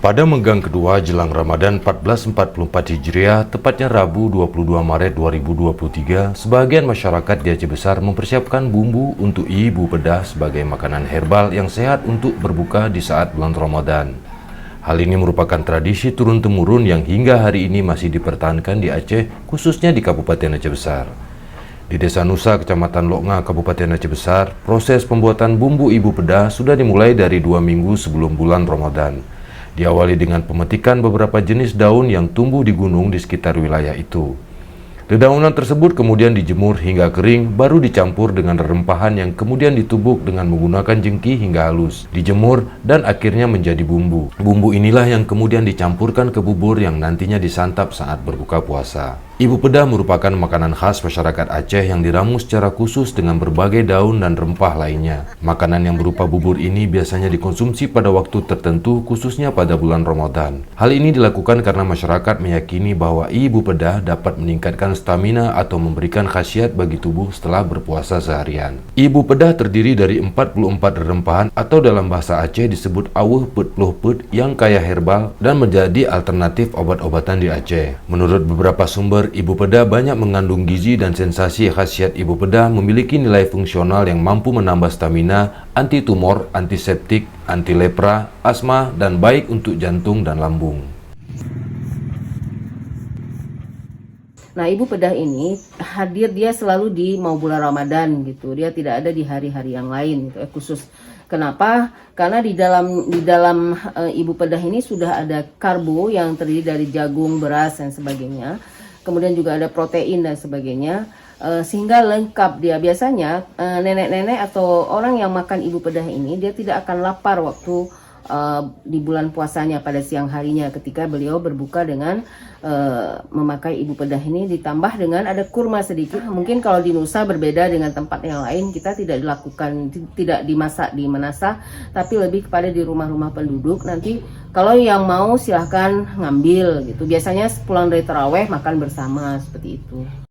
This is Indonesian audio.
Pada menggang kedua jelang Ramadan 1444 Hijriah, tepatnya Rabu 22 Maret 2023, sebagian masyarakat di Aceh Besar mempersiapkan bumbu untuk ibu pedah sebagai makanan herbal yang sehat untuk berbuka di saat bulan Ramadan. Hal ini merupakan tradisi turun-temurun yang hingga hari ini masih dipertahankan di Aceh, khususnya di Kabupaten Aceh Besar. Di Desa Nusa, Kecamatan Loknga, Kabupaten Aceh Besar, proses pembuatan bumbu ibu pedah sudah dimulai dari 2 minggu sebelum bulan Ramadan. Diawali dengan pemetikan beberapa jenis daun yang tumbuh di gunung di sekitar wilayah itu. Dedaunan tersebut kemudian dijemur hingga kering, baru dicampur dengan rempahan yang kemudian ditumbuk dengan menggunakan jengki hingga halus, dijemur, dan akhirnya menjadi bumbu. Bumbu inilah yang kemudian dicampurkan ke bubur yang nantinya disantap saat berbuka puasa. Ibu pedah merupakan makanan khas masyarakat Aceh yang diramu secara khusus dengan berbagai daun dan rempah lainnya. Makanan yang berupa bubur ini biasanya dikonsumsi pada waktu tertentu, khususnya pada bulan Ramadan. Hal ini dilakukan karena masyarakat meyakini bahwa ibu pedah dapat meningkatkan stamina atau memberikan khasiat bagi tubuh setelah berpuasa seharian. Ibu pedah terdiri dari 44 rempahan atau dalam bahasa Aceh disebut awuh put ploh put yang kaya herbal dan menjadi alternatif obat-obatan di Aceh. Menurut beberapa sumber, ibu pedah banyak mengandung gizi dan sensasi. Khasiat ibu pedah memiliki nilai fungsional yang mampu menambah stamina, anti tumor, antiseptik, anti lepra, asma, dan baik untuk jantung dan lambung. Nah, ibu pedah ini hadir dia selalu di mau bulan Ramadan gitu. Dia tidak ada di hari-hari yang lain gitu, khusus. Kenapa? Karena di dalam ibu pedah ini sudah ada karbo yang terdiri dari jagung, beras, dan sebagainya. Kemudian juga ada protein dan sebagainya, sehingga lengkap dia. Biasanya nenek-nenek atau orang yang makan ibu pedah ini dia tidak akan lapar waktu di bulan puasanya pada siang harinya ketika beliau berbuka dengan memakai ibu pedah ini, ditambah dengan ada kurma sedikit. Mungkin kalau di Nusa berbeda dengan tempat yang lain, kita tidak dilakukan, tidak dimasak di menasa, tapi lebih kepada di rumah-rumah penduduk. Nanti kalau yang mau silahkan ngambil gitu. Biasanya pulang dari taraweh makan bersama seperti itu.